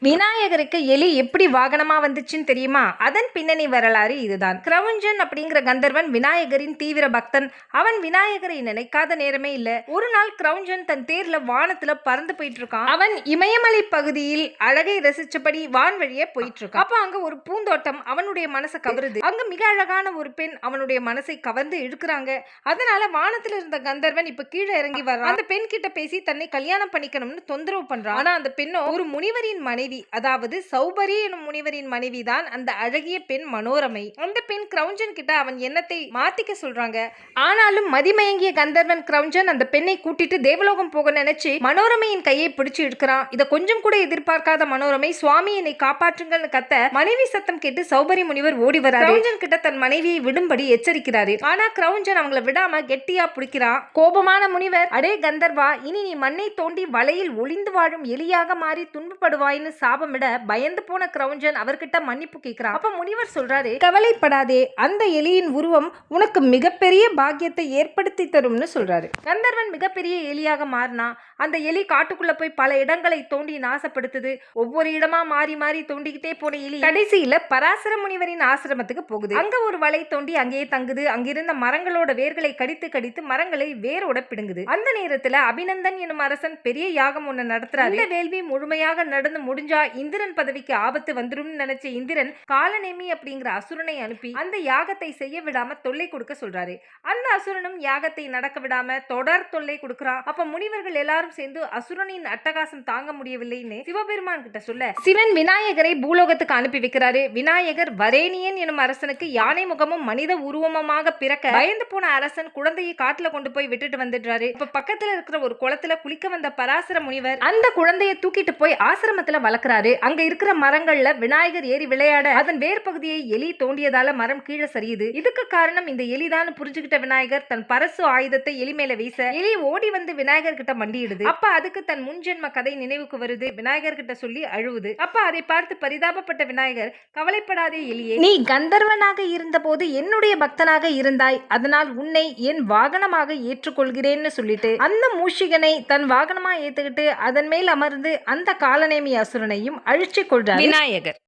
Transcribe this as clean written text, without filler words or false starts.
விநாயகருக்கு எலி எப்படி வாகனமா வந்துச்சுன்னு தெரியுமா? அதன் பின்னணி வரலாறு இதுதான். கிரவுஞ்சன் அப்படிங்கிற கந்தர்வன் விநாயகரின் தீவிர பக்தன். அவன் விநாயகரை நினைக்காத நேரமே இல்ல. ஒரு நாள் கிரவுஞ்சன் தன் தேர்ல வானத்துல பறந்து போயிட்டு இருக்கான். அவன் இமயமலை பகுதியில் அழகை ரசிச்சபடி வான்வழியே போயிட்டு இருக்கான். அப்ப அங்க ஒரு பூந்தோட்டம் அவனுடைய மனசை கவருது. அங்க மிக அழகான ஒரு பெண் அவனுடைய மனசை கவர்ந்து இழுக்கிறாங்க. அதனால வானத்துல இருந்த கந்தர்வன் இப்ப கீழே இறங்கி வர்றான். அந்த பெண் கிட்ட பேசி தன்னை கல்யாணம் பண்ணிக்கணும்னு தொந்தரவு பண்றான். ஆனா அந்த பெண்ணோ ஒரு முனிவரின் மனைவி, அதாவது சௌபரி எனும் முனிவரின் மனைவி தான் அந்த அழகிய பெண் மனோரமை. அந்த பெண் கிரவுஞ்சன் கிட்ட அவன் எண்ணத்தை மாத்திக்க சொல்றாங்க. ஆனாலும் மதிமயங்கிய கந்தர்வன் கிரவுஞ்சன் அந்த பெண்ணை கூட்டிட்டு தேவலோகம் போக நினைச்சு மனோரமையின் கையை பிடிச்சு இழுக்கிறான். இதை கொஞ்சம் கூட எதிர்பார்க்காத மனோரமை சுவாமி என்னை காப்பாற்றுங்கள்னு கத்த மனைவி சத்தம் கேட்டு சௌபரி முனிவர் ஓடி வராரு. கிரவுஞ்சன் கிட்ட தன் மனைவியை விடும்படி எச்சரிக்கிறாரு. ஆனா கிரவுஞ்சன் அவங்கள விடாம கெட்டியா பிடிக்கிறான். கோபமான முனிவர், அடே கந்தர்வா, இனி நீ மண்ணை தோண்டி வலையில் ஒளிந்து வாழும் எலியாக மாறி துன்பப்படுவாயின்னு சாபமிட பயந்து போன கிரவுஞ்சன் அவர்கிட்ட மன்னிப்பு கேட்கிறான். அப்ப முனிவர் சொல்றாரு, கவலைப்படாதே, அந்த எலியின் உருவம் உனக்கு மிகப்பெரிய பாக்கியத்தை ஏற்படுத்தி தரும்னு சொல்றாரு. கந்தர்வன் மிகப்பெரிய எலியாக மாறினா. அந்த எலி காட்டுக்குள்ள போய் பல இடங்களை தோண்டி நாசப்படுத்துது. ஒவ்வொரு இடமா மாறி மாறி தோண்டிக்கிட்டே போன எலி கடைசியில பராசர முனிவரின் ஆசிரமத்துக்கு போகுது. அங்க ஒரு வலை தோண்டி அங்கேயே தங்குது. அங்கிருந்த மரங்களோட வேர்களை கடித்து கடித்து மரங்களை வேரோட பிடுங்குது. அந்த நேரத்துல அபிநந்தன் எனும் அரசன் பெரிய யாகம் ஒண்ணு நடத்துறாரு. இந்த வேள்வி முழுமையாக நடந்து முடிஞ்சா இந்திரன் பதவிக்கு ஆபத்து வந்துரும் நினைச்ச இந்திரன் காலநேமி அப்படிங்கிற அசுரனை அனுப்பி அந்த யாகத்தை செய்ய விடாம தொல்லை கொடுக்க சொல்றாரு. அந்த அசுரனும் யாகத்தை நடக்க விடாம தொடர் தொல்லை கொடுக்கிறான். அப்ப முனிவர்கள் எல்லாரும் சேர்ந்து அசுரனின் அட்டகாசம் தாங்க முடியவில்லைன்னு சிவபெருமான் கிட்ட சொல்ல சிவன் விநாயகரை பூலோகத்துக்கு அனுப்பி வைக்கிறாரு. விநாயகர் வரேனியன் எனும் அரசனுக்கு யானை முகமும் மனித உருவமாக பிறக்க பயந்து போன அரசன் குழந்தையை காட்டுல கொண்டு போய் விட்டுட்டு வந்துடுறாரு. இப்ப பக்கத்துல இருக்கிற ஒரு குளத்துல குளிக்க வந்த பராசர முனிவர் அந்த குழந்தையை தூக்கிட்டு போய் ஆசிரமத்துல வளர்க்கிறாரு. அங்க இருக்கிற மரங்கள்ல விநாயகர் ஏறி விளையாட அதன் வேர் பகுதியை எலி தோண்டியதால மரம் கீழே சரியுது. இதுக்கு காரணம் இந்த எலிதான் புரிஞ்சுக்கிட்ட விநாயகர் தன் பரசு ஆயுதத்தை எலி மேல வீச எலி ஓடி வந்து விநாயகர் கிட்ட மண்டியிடுது. அப்ப அதுக்கு தன் முன்ஜென்ம கதை நினைவுக்கு வருது. விநாயகர் கிட்ட சொல்லி அழுவுது. அப்ப அதை பார்த்து பரிதாபப்பட்ட விநாயகர், கவலைப்படாதே எலியே, நீ கந்தர்வனாக இருந்த போது என்னுடைய பக்தனாக இருந்தாய், அதனால் உன்னை என் வாகனமாக ஏற்றுக்கொள்கிறேன்னு சொல்லிட்டு அந்த மூஷிகனை தன் வாகனமா ஏத்துக்கிட்டு அதன் மேல் அமர்ந்து அந்த காலநேமி அசுரனையும் அழிச்சு கொள்றார் விநாயகர்.